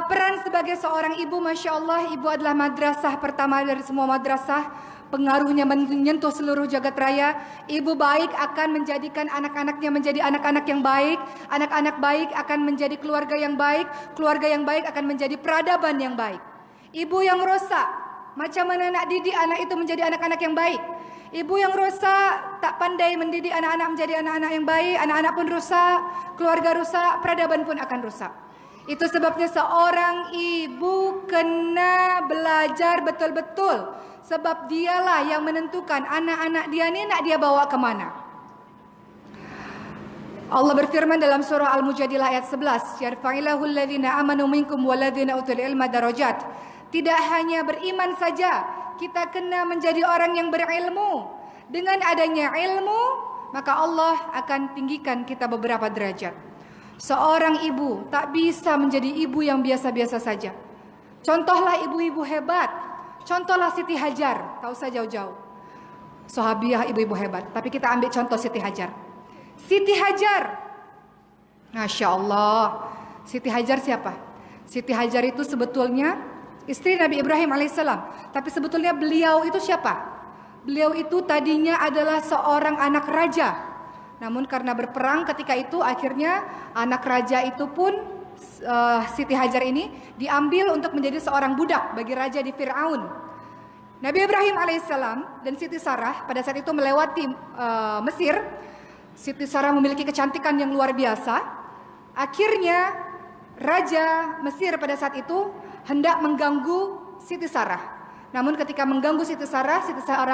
Peran sebagai seorang ibu, Masya Allah, ibu adalah madrasah pertama dari semua madrasah. Pengaruhnya menyentuh seluruh jagat raya. Ibu baik akan menjadikan anak-anaknya menjadi anak-anak yang baik. Anak-anak baik akan menjadi keluarga yang baik. Keluarga yang baik akan menjadi peradaban yang baik. Ibu yang rosak, macam mana nak didik anak itu menjadi anak-anak yang baik? Ibu yang rosak, tak pandai mendidik anak-anak menjadi anak-anak yang baik. Anak-anak pun rusak, keluarga rusak, peradaban pun akan rusak. Itu sebabnya seorang ibu kena belajar betul-betul. Sebab dialah yang menentukan anak-anak dia ni nak dia bawa ke mana. Allah berfirman dalam surah Al-Mujadilah ayat 11, "Yarfa'illahu alladhina amanu minkum walladhina utul ilma darajat." Tidak hanya beriman saja, kita kena menjadi orang yang berilmu. Dengan adanya ilmu, maka Allah akan tinggikan kita beberapa derajat. Seorang ibu tak bisa menjadi ibu yang biasa-biasa saja. Contohlah ibu-ibu hebat. Contohlah Siti Hajar. Tak usah jauh-jauh. Sahabiah ibu-ibu hebat. Tapi kita ambil contoh Siti Hajar. Siti Hajar. Masya Allah. Siti Hajar siapa? Siti Hajar itu sebetulnya istri Nabi Ibrahim alaihissalam. Tapi sebetulnya beliau itu siapa? Beliau itu tadinya adalah seorang anak raja. Namun karena berperang ketika itu, akhirnya anak raja itu pun Siti Hajar ini diambil untuk menjadi seorang budak bagi raja di Fir'aun. Nabi Ibrahim alaihissalam dan Siti Sarah pada saat itu melewati Mesir. Siti Sarah memiliki kecantikan yang luar biasa. Akhirnya raja Mesir pada saat itu hendak mengganggu Siti Sarah. Namun ketika mengganggu Siti Sarah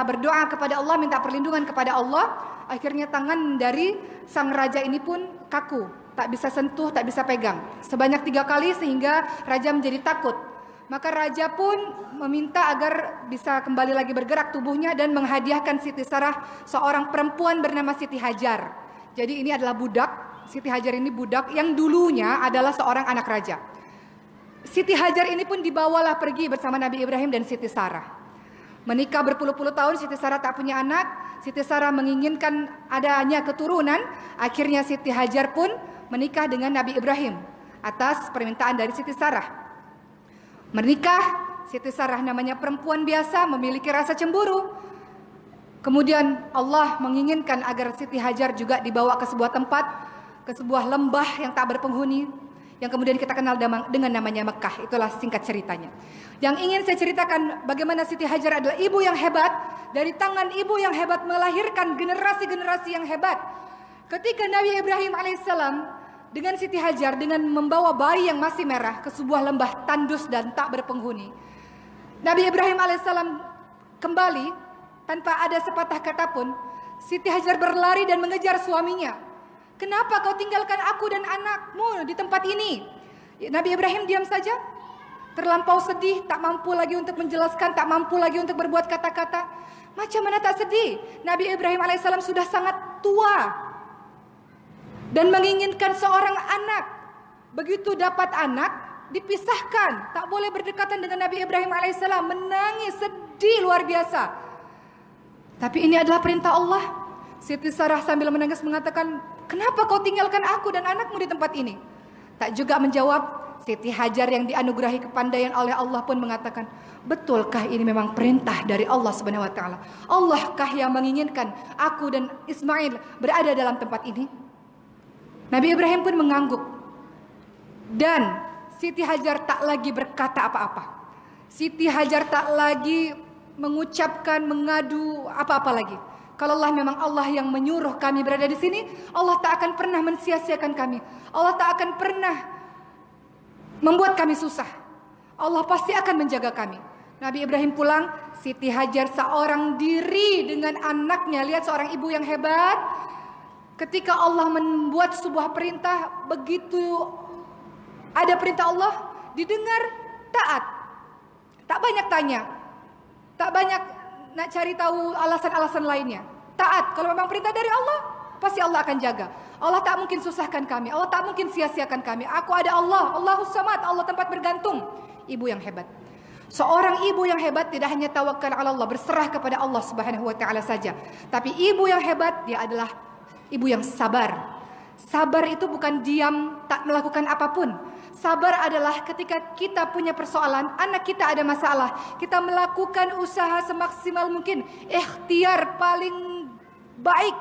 berdoa kepada Allah, minta perlindungan kepada Allah. Akhirnya tangan dari sang raja ini pun kaku, tak bisa sentuh, tak bisa pegang. Sebanyak 3 kali sehingga raja menjadi takut. Maka raja pun meminta agar bisa kembali lagi bergerak tubuhnya dan menghadiahkan Siti Sarah seorang perempuan bernama Siti Hajar. Jadi ini adalah budak, Siti Hajar ini budak yang dulunya adalah seorang anak raja. Siti Hajar ini pun dibawalah pergi bersama Nabi Ibrahim dan Siti Sarah. Menikah berpuluh-puluh tahun, Siti Sarah tak punya anak. Siti Sarah menginginkan adanya keturunan. Akhirnya Siti Hajar pun menikah dengan Nabi Ibrahim atas permintaan dari Siti Sarah. Menikah, Siti Sarah namanya perempuan biasa, memiliki rasa cemburu. Kemudian Allah menginginkan agar Siti Hajar juga dibawa ke sebuah tempat, ke sebuah lembah yang tak berpenghuni, yang kemudian kita kenal dengan namanya Mekah. Itulah singkat ceritanya. Yang ingin saya ceritakan bagaimana Siti Hajar adalah ibu yang hebat. Dari tangan ibu yang hebat melahirkan generasi-generasi yang hebat. Ketika Nabi Ibrahim alaihissalam dengan Siti Hajar dengan membawa bayi yang masih merah ke sebuah lembah tandus dan tak berpenghuni, Nabi Ibrahim alaihissalam kembali tanpa ada sepatah kata pun. Siti Hajar berlari dan mengejar suaminya. "Kenapa kau tinggalkan aku dan anakmu di tempat ini?" Nabi Ibrahim diam saja, terlampau sedih, tak mampu lagi untuk menjelaskan, tak mampu lagi untuk berbuat kata-kata. Macam mana tak sedih? Nabi Ibrahim alaihissalam sudah sangat tua dan menginginkan seorang anak. Begitu dapat anak, dipisahkan, tak boleh berdekatan dengan Nabi Ibrahim alaihissalam. Menangis, sedih luar biasa. Tapi ini adalah perintah Allah. Siti Sarah sambil menangis mengatakan, "Kenapa kau tinggalkan aku dan anakmu di tempat ini?" Tak juga menjawab. Siti Hajar yang dianugerahi kepandaian oleh Allah pun mengatakan, "Betulkah ini memang perintah dari Allah Subhanahu wa taala? Allahkah yang menginginkan aku dan Ismail berada dalam tempat ini?" Nabi Ibrahim pun mengangguk. Dan Siti Hajar tak lagi berkata apa-apa. Siti Hajar tak lagi mengucapkan, mengadu apa-apa lagi. Kalau memang Allah yang menyuruh kami berada di sini, Allah tak akan pernah mensia-siakan kami. Allah tak akan pernah membuat kami susah. Allah pasti akan menjaga kami. Nabi Ibrahim pulang, Siti Hajar seorang diri dengan anaknya. Lihat seorang ibu yang hebat. Ketika Allah membuat sebuah perintah, begitu ada perintah Allah, didengar, taat. Tak banyak tanya. Tak banyak nak cari tahu alasan-alasan lainnya. Taat. Kalau memang perintah dari Allah, pasti Allah akan jaga. Allah tak mungkin susahkan kami. Allah tak mungkin sia-siakan kami. Aku ada Allah. Allahus Samad. Allah tempat bergantung. Ibu yang hebat. Seorang ibu yang hebat tidak hanya tawakal ala Allah, berserah kepada Allah Subhanahu wa taala saja. Tapi ibu yang hebat, dia adalah ibu yang sabar. Sabar itu bukan diam, tak melakukan apapun. Sabar adalah ketika kita punya persoalan, anak kita ada masalah, kita melakukan usaha semaksimal mungkin, ikhtiar paling baik,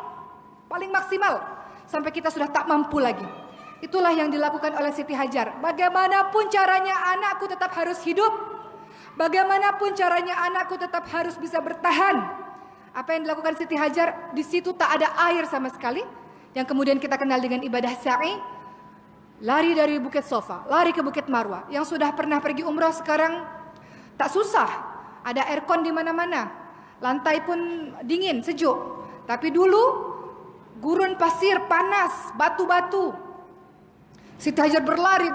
paling maksimal, sampai kita sudah tak mampu lagi. Itulah yang dilakukan oleh Siti Hajar. Bagaimanapun caranya anakku tetap harus hidup, bagaimanapun caranya anakku tetap harus bisa bertahan. Apa yang dilakukan Siti Hajar? Di situ tak ada air sama sekali, yang kemudian kita kenal dengan ibadah sa'i. Lari dari Bukit Sofa, lari ke Bukit Marwah. Yang sudah pernah pergi umrah sekarang tak susah. Ada aircon di mana-mana. Lantai pun dingin, sejuk. Tapi dulu gurun pasir, panas, batu-batu. Siti Hajar berlari.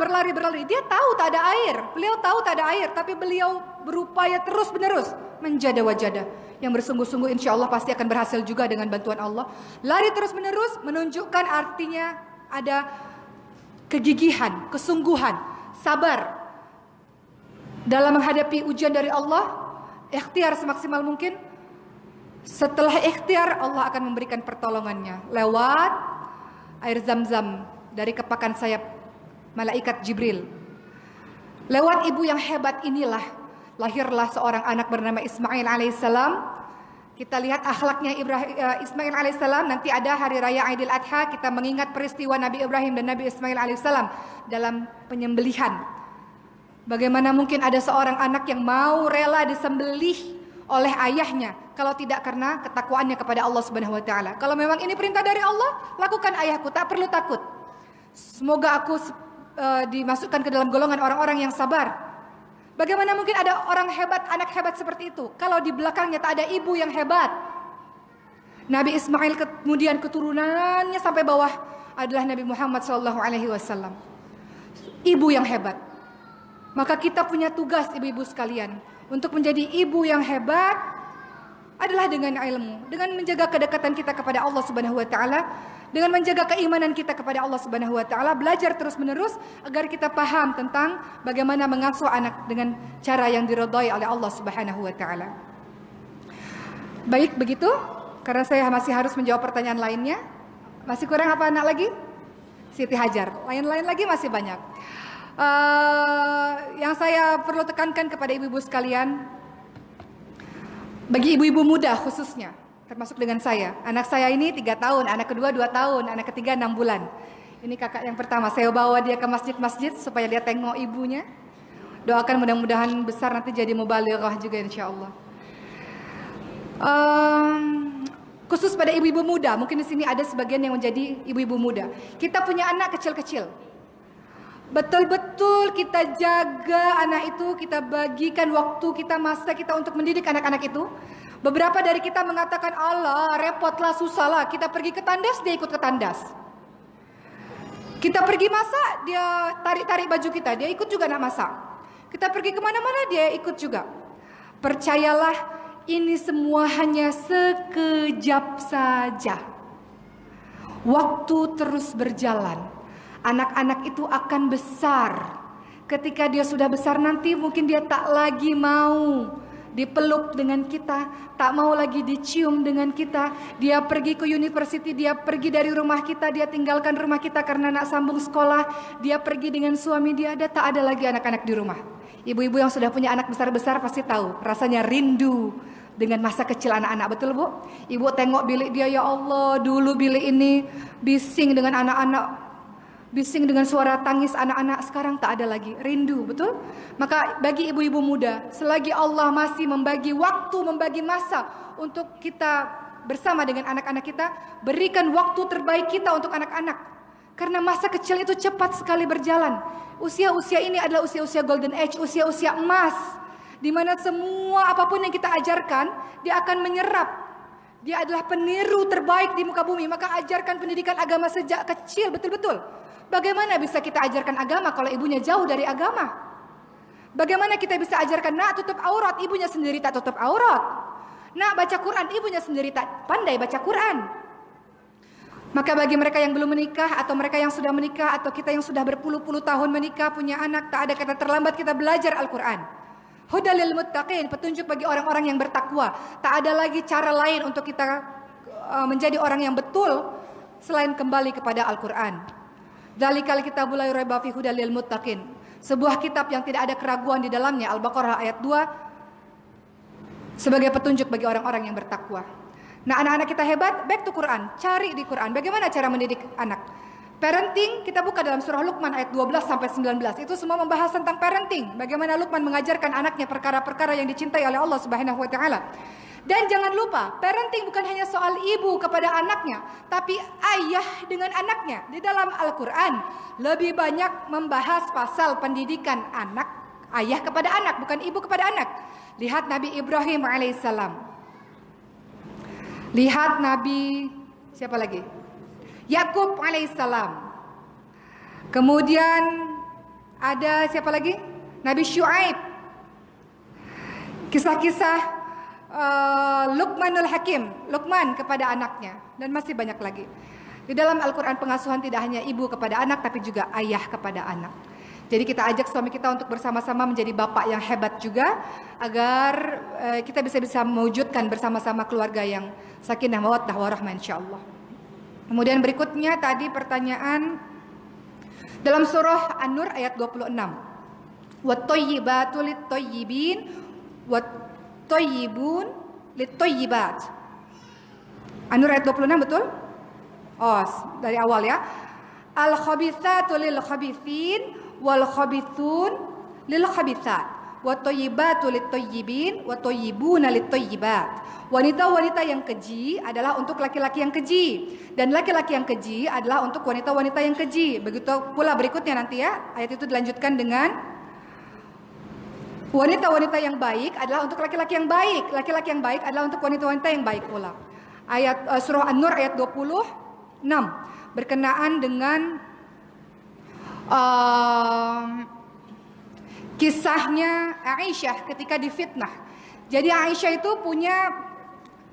Dia tahu tak ada air. Beliau tahu tak ada air, tapi beliau berupaya terus-menerus menjada-wajada. Yang bersungguh-sungguh insya Allah pasti akan berhasil juga dengan bantuan Allah. Lari terus-menerus menunjukkan artinya ada kegigihan, kesungguhan, sabar dalam menghadapi ujian dari Allah, ikhtiar semaksimal mungkin. Setelah ikhtiar, Allah akan memberikan pertolongannya lewat air zam-zam dari kepakan sayap malaikat Jibril. Lewat ibu yang hebat inilah lahirlah seorang anak bernama Ismail alaihissalam. Kita lihat akhlaknya Ismail alaihissalam. Nanti ada hari raya Aidil Adha, kita mengingat peristiwa Nabi Ibrahim dan Nabi Ismail alaihissalam dalam penyembelihan. Bagaimana mungkin ada seorang anak yang mau rela disembelih oleh ayahnya, kalau tidak karena ketakwaannya kepada Allah Subhanahu wa taala. Kalau memang ini perintah dari Allah, lakukan ayahku, tak perlu takut. Semoga aku dimasukkan ke dalam golongan orang-orang yang sabar. Bagaimana mungkin ada orang hebat, anak hebat seperti itu, kalau di belakangnya tak ada ibu yang hebat. Nabi Ismail kemudian keturunannya sampai bawah adalah Nabi Muhammad SAW. Ibu yang hebat. Maka kita punya tugas ibu-ibu sekalian untuk menjadi ibu yang hebat adalah dengan ilmu, dengan menjaga kedekatan kita kepada Allah Subhanahu wa taala, dengan menjaga keimanan kita kepada Allah Subhanahu wa taala, belajar terus-menerus agar kita paham tentang bagaimana mengasuh anak dengan cara yang diridhai oleh Allah Subhanahu wa taala. Baik, begitu. Karena saya masih harus menjawab pertanyaan lainnya. Masih kurang apa anak lagi? Siti Hajar. Lain-lain lagi masih banyak. Yang saya perlu tekankan kepada ibu-ibu sekalian, bagi ibu-ibu muda khususnya, termasuk dengan saya. Anak saya ini 3 tahun, anak kedua 2 tahun, anak ketiga 6 bulan. Ini kakak yang pertama, saya bawa dia ke masjid-masjid supaya dia tengok ibunya. Doakan mudah-mudahan besar nanti jadi mubalighah juga insya Allah. Khusus pada ibu-ibu muda, mungkin di sini ada sebagian yang menjadi ibu-ibu muda. Kita punya anak kecil-kecil. Betul-betul kita jaga anak itu, kita bagikan waktu kita, masa kita untuk mendidik anak-anak itu. Beberapa dari kita mengatakan, Allah repotlah, susahlah. Kita pergi ke tandas, dia ikut ke tandas. Kita pergi masak, dia tarik-tarik baju kita, dia ikut juga nak masak. Kita pergi kemana-mana, dia ikut juga. Percayalah, ini semua hanya sekejap saja. Waktu terus berjalan. Anak-anak itu akan besar. Ketika dia sudah besar nanti mungkin dia tak lagi mau dipeluk dengan kita, tak mau lagi dicium dengan kita. Dia pergi ke university, dia pergi dari rumah kita, dia tinggalkan rumah kita karena nak sambung sekolah. Dia pergi dengan suami dia, tak ada lagi anak-anak di rumah. Ibu-ibu yang sudah punya anak besar-besar pasti tahu rasanya rindu dengan masa kecil anak-anak, betul Bu? Ibu tengok bilik dia, ya Allah, dulu bilik ini bising dengan anak-anak, bising dengan suara tangis anak-anak, sekarang tak ada lagi. Rindu, betul? Maka bagi ibu-ibu muda, selagi Allah masih membagi waktu, membagi masa untuk kita bersama dengan anak-anak kita, berikan waktu terbaik kita untuk anak-anak. Karena masa kecil itu cepat sekali berjalan. Usia-usia ini adalah usia-usia golden age, usia-usia emas, di mana semua apapun yang kita ajarkan, dia akan menyerap. Dia adalah peniru terbaik di muka bumi. Maka ajarkan pendidikan agama sejak kecil, betul-betul. Bagaimana bisa kita ajarkan agama kalau ibunya jauh dari agama? Bagaimana kita bisa ajarkan nak tutup aurat, ibunya sendiri tak tutup aurat? Nak baca Quran, ibunya sendiri tak pandai baca Quran. Maka bagi mereka yang belum menikah, atau mereka yang sudah menikah, atau kita yang sudah berpuluh-puluh tahun menikah, punya anak, tak ada kata terlambat kita belajar Al-Quran. Hudal lil muttaqin, petunjuk bagi orang-orang yang bertakwa. Tak ada lagi cara lain untuk kita menjadi orang yang betul selain kembali kepada Al-Quran. Dzalikal kitabul la raiba fihi hudal lil muttaqin. Sebuah kitab yang tidak ada keraguan di dalamnya, Al-Baqarah ayat 2, sebagai petunjuk bagi orang-orang yang bertakwa. Nah, anak-anak kita hebat, back to Quran. Cari di Quran bagaimana cara mendidik anak. Parenting kita buka dalam surah Luqman ayat 12 sampai 19. Itu semua membahas tentang parenting. Bagaimana Luqman mengajarkan anaknya perkara-perkara yang dicintai oleh Allah Subhanahu wa taala. Dan jangan lupa, parenting bukan hanya soal ibu kepada anaknya, tapi ayah dengan anaknya. Di dalam Al-Qur'an lebih banyak membahas pasal pendidikan anak, ayah kepada anak, bukan ibu kepada anak. Lihat Nabi Ibrahim alaihissalam. Lihat Nabi siapa lagi? Yakub alaihissalam. Kemudian ada siapa lagi? Nabi Syuaib. Kisah-kisah Luqmanul Hakim, Luqman kepada anaknya, dan masih banyak lagi. Di dalam Al-Quran pengasuhan tidak hanya ibu kepada anak, tapi juga ayah kepada anak. Jadi kita ajak suami kita untuk bersama-sama menjadi bapak yang hebat juga, agar kita bisa mewujudkan bersama-sama keluarga yang sakinah mawaddah warahmah insyaallah. Kemudian berikutnya tadi pertanyaan dalam surah An-Nur ayat 26. Wat-thayyibatu lit-thayyibin wat-thayyibun lit-thayyibat. An-Nur ayat 26 betul? Oh, dari awal ya. Al-khabithatu lil-khabithin wal-khabithun lil-khabithat. Wat-thayyibatu lit-thayyibin wat-thayyibuna lit-thayyibat. Wanita-wanita yang keji adalah untuk laki-laki yang keji, dan laki-laki yang keji adalah untuk wanita-wanita yang keji. Begitu pula berikutnya nanti ya, ayat itu dilanjutkan dengan wanita-wanita yang baik adalah untuk laki-laki yang baik, laki-laki yang baik adalah untuk wanita-wanita yang baik pula. Ayat surah An-Nur ayat 26 berkenaan dengan kisahnya Aisyah ketika difitnah. Jadi Aisyah itu punya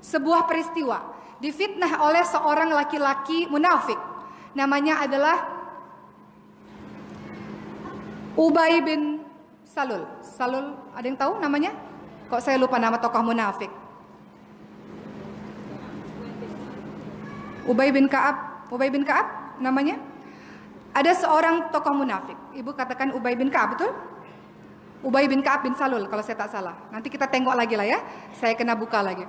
sebuah peristiwa, difitnah oleh seorang laki-laki munafik. Namanya adalah Ubay bin Salul. Salul, ada yang tahu namanya? Kok saya lupa nama tokoh munafik? Ubay bin Ka'ab namanya? Ada seorang tokoh munafik. Ibu katakan Ubay bin Ka'ab, betul? Ubay bin Ka'ab bin Salul kalau saya tak salah. Nanti kita tengok lagi lah ya. Saya kena buka lagi.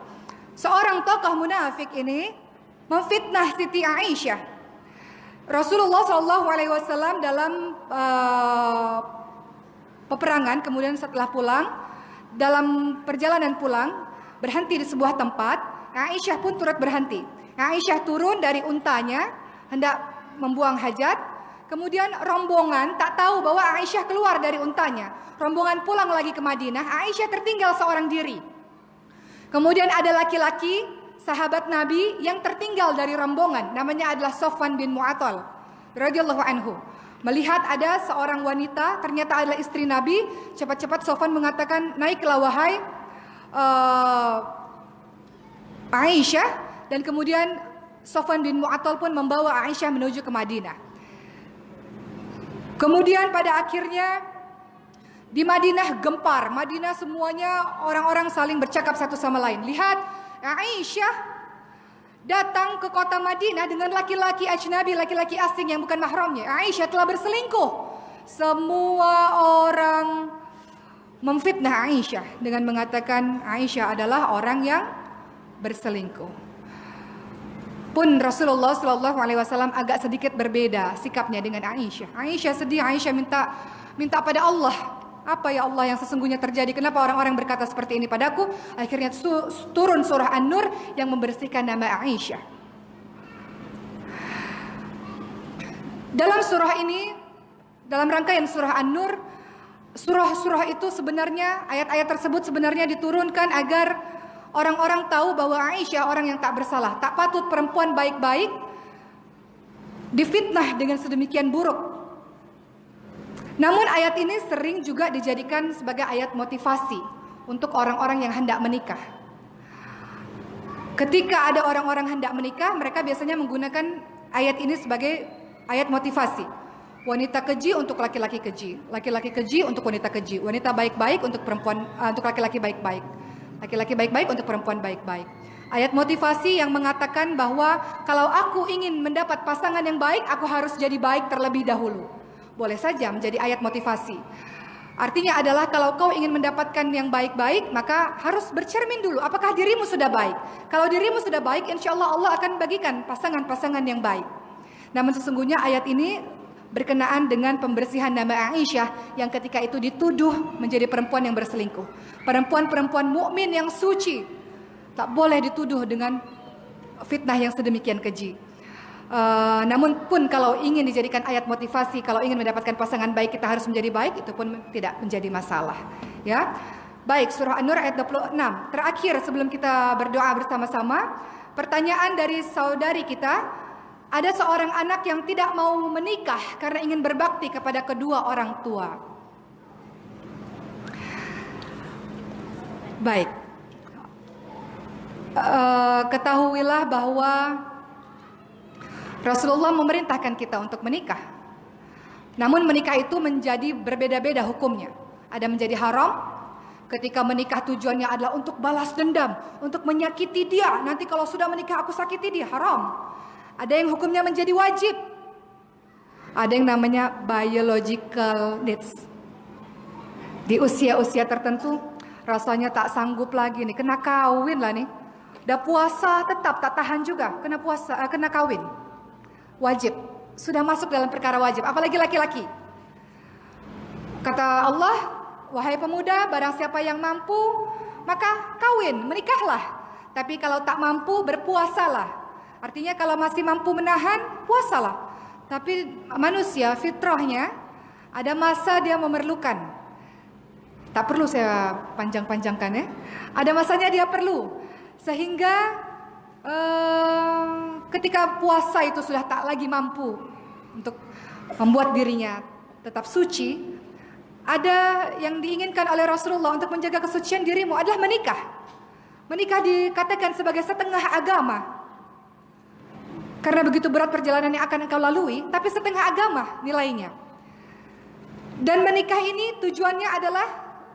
Seorang tokoh munafik ini memfitnah Siti Aisyah. Rasulullah SAW dalam peperangan, kemudian setelah pulang, dalam perjalanan pulang, berhenti di sebuah tempat. Aisyah pun turut berhenti. Aisyah turun dari untanya, hendak membuang hajat. Kemudian rombongan tak tahu bahwa Aisyah keluar dari untanya. Rombongan pulang lagi ke Madinah, Aisyah tertinggal seorang diri. Kemudian ada laki-laki sahabat Nabi yang tertinggal dari rombongan, namanya adalah Sofwan bin Mu'attal radhiyallahu anhu. Melihat ada seorang wanita, ternyata adalah istri Nabi, cepat-cepat Sofwan mengatakan, "Naiklah wahai Aisyah." Dan kemudian Sofwan bin Mu'attal pun membawa Aisyah menuju ke Madinah. Kemudian pada akhirnya di Madinah gempar. Madinah semuanya orang-orang saling bercakap satu sama lain. Lihat, Aisyah datang ke kota Madinah dengan laki-laki ajnabi, laki-laki asing yang bukan mahramnya. Aisyah telah berselingkuh. Semua orang memfitnah Aisyah dengan mengatakan Aisyah adalah orang yang berselingkuh. Pun Rasulullah SAW agak sedikit berbeda sikapnya dengan Aisyah. Aisyah sedih, Aisyah minta pada Allah. Apa ya Allah yang sesungguhnya terjadi? Kenapa orang-orang berkata seperti ini padaku? Akhirnya turun surah An-Nur yang membersihkan nama Aisyah. Dalam surah ini, dalam rangkaian surah An-Nur, surah-surah itu sebenarnya, ayat-ayat tersebut sebenarnya diturunkan agar orang-orang tahu bahwa Aisyah orang yang tak bersalah. Tak patut perempuan baik-baik difitnah dengan sedemikian buruk. Namun ayat ini sering juga dijadikan sebagai ayat motivasi untuk orang-orang yang hendak menikah. Ketika ada orang-orang hendak menikah, mereka biasanya menggunakan ayat ini sebagai ayat motivasi. Wanita keji untuk laki-laki keji, laki-laki keji untuk wanita keji, wanita baik-baik untuk perempuan, untuk laki-laki baik-baik, laki-laki baik-baik untuk perempuan baik-baik. Ayat motivasi yang mengatakan bahwa kalau aku ingin mendapat pasangan yang baik, aku harus jadi baik terlebih dahulu. boleh saja menjadi ayat motivasi. Artinya adalah kalau kau ingin mendapatkan yang baik-baik, maka harus bercermin dulu. Apakah dirimu sudah baik? Kalau dirimu sudah baik, insya Allah Allah akan bagikan pasangan-pasangan yang baik. Namun sesungguhnya ayat ini berkenaan dengan pembersihan nama Aisyah yang ketika itu dituduh menjadi perempuan yang berselingkuh. Perempuan-perempuan mukmin yang suci tak boleh dituduh dengan fitnah yang sedemikian keji. Namun pun kalau ingin dijadikan ayat motivasi, kalau ingin mendapatkan pasangan baik kita harus menjadi baik, itu pun tidak menjadi masalah. Ya, baik, surah An-Nur ayat 26. Terakhir sebelum kita berdoa bersama-sama, pertanyaan dari saudari kita, ada seorang anak yang tidak mau menikah karena ingin berbakti kepada kedua orang tua. Baik, ketahuilah bahwa Rasulullah memerintahkan kita untuk menikah. Namun menikah itu menjadi berbeda-beda hukumnya. Ada menjadi haram ketika menikah tujuannya adalah untuk balas dendam, untuk menyakiti dia. Nanti kalau sudah menikah aku sakiti dia, haram. Ada yang hukumnya menjadi wajib. Ada yang namanya biological needs. Di usia-usia tertentu rasanya tak sanggup lagi nih, kena kawin lah nih. Udah puasa tetap tak tahan juga, kena kawin. Wajib, sudah masuk dalam perkara wajib, apalagi laki-laki. Kata Allah, wahai pemuda, barang siapa yang mampu, maka kawin, menikahlah. Tapi kalau tak mampu, berpuasalah. Artinya kalau masih mampu menahan, puasalah. Tapi manusia fitrahnya ada masa dia memerlukan. Tak perlu saya panjang-panjangkan ya. Ada masanya dia perlu. Sehingga ketika puasa itu sudah tak lagi mampu untuk membuat dirinya tetap suci, ada yang diinginkan oleh Rasulullah untuk menjaga kesucian dirimu adalah menikah. Menikah dikatakan sebagai setengah agama. Karena begitu berat perjalanan yang akan engkau lalui, tapi setengah agama nilainya. Dan menikah ini tujuannya adalah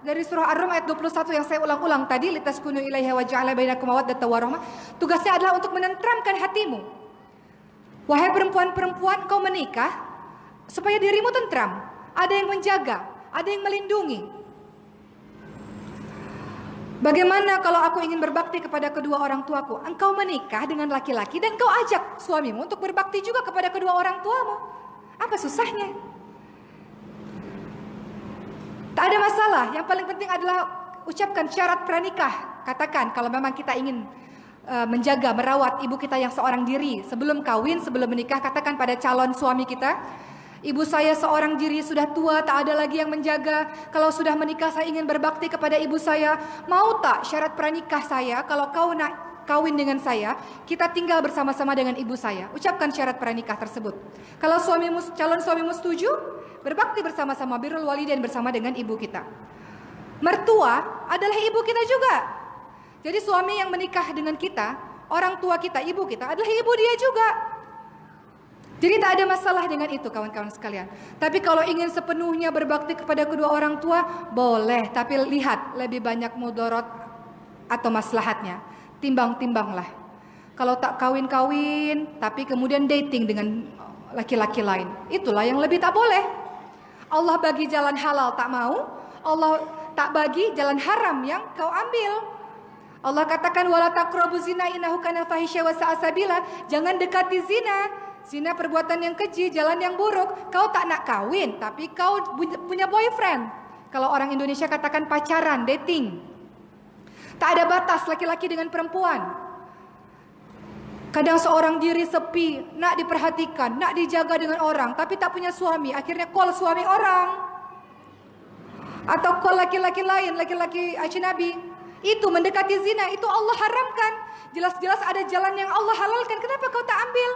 dari surah Ar-Rum ayat 21 yang saya ulang-ulang tadi, litaskunu ilaiha wa ja'ala bainakum mawaddatan wa rahmah. Tugasnya adalah untuk menenteramkan hatimu. Wahai perempuan-perempuan, kau menikah supaya dirimu tentram. Ada yang menjaga, ada yang melindungi. Bagaimana kalau aku ingin berbakti kepada kedua orang tuaku? Engkau menikah dengan laki-laki dan kau ajak suamimu untuk berbakti juga kepada kedua orang tuamu. Apa susahnya? Tak ada masalah, yang paling penting adalah ucapkan syarat pranikah. Katakan kalau memang kita ingin menjaga, merawat ibu kita yang seorang diri. Sebelum kawin, sebelum menikah, katakan pada calon suami kita, ibu saya seorang diri, sudah tua, tak ada lagi yang menjaga. Kalau sudah menikah saya ingin berbakti kepada ibu saya. Mau tak syarat pranikah saya, kalau kau nak kawin dengan saya, kita tinggal bersama-sama dengan ibu saya. Ucapkan syarat pranikah tersebut. Kalau calon suamimu setuju, berbakti bersama-sama, birrul walidain bersama dengan ibu kita. Mertua adalah ibu kita juga. Jadi suami yang menikah dengan kita, orang tua kita, ibu kita adalah ibu dia juga. Jadi tak ada masalah dengan itu kawan-kawan sekalian. Tapi kalau ingin sepenuhnya berbakti kepada kedua orang tua, boleh. Tapi lihat lebih banyak mudarat atau maslahatnya. Timbang-timbanglah. Kalau tak kawin-kawin, tapi kemudian dating dengan laki-laki lain, itulah yang lebih tak boleh. Allah bagi jalan halal tak mau, Allah tak bagi jalan haram yang kau ambil. Allah katakan wala taqrabu zina innahu kana fahisya wa sa'a sabila. Jangan dekati zina. Zina perbuatan yang keji, jalan yang buruk. Kau tak nak kawin, tapi kau punya boyfriend. Kalau orang Indonesia katakan pacaran, dating. Tak ada batas laki-laki dengan perempuan. Kadang seorang diri sepi, nak diperhatikan, nak dijaga dengan orang, tapi tak punya suami, akhirnya call suami orang. Atau call laki-laki lain, laki-laki ajnabi. Itu mendekati zina, itu Allah haramkan. Jelas-jelas ada jalan yang Allah halalkan, kenapa kau tak ambil?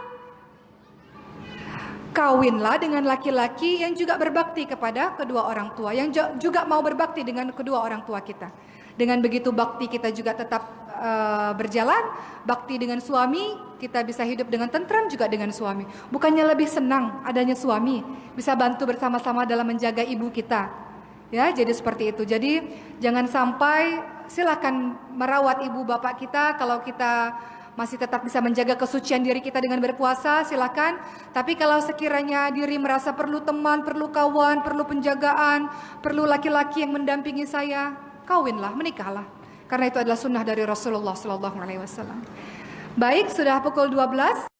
Kawinlah dengan laki-laki yang juga berbakti kepada kedua orang tua, yang juga mau berbakti dengan kedua orang tua kita. Dengan begitu bakti kita juga tetap berjalan, bakti dengan suami, kita bisa hidup dengan tentram juga dengan suami. Bukannya lebih senang adanya suami, bisa bantu bersama-sama dalam menjaga ibu kita. Ya, jadi seperti itu. Jadi jangan sampai silakan merawat ibu bapak kita kalau kita masih tetap bisa menjaga kesucian diri kita dengan berpuasa, silakan. Tapi kalau sekiranya diri merasa perlu teman, perlu kawan, perlu penjagaan, perlu laki-laki yang mendampingi saya, kawinlah, menikahlah. Karena itu adalah sunnah dari Rasulullah SAW. Baik, sudah pukul 12.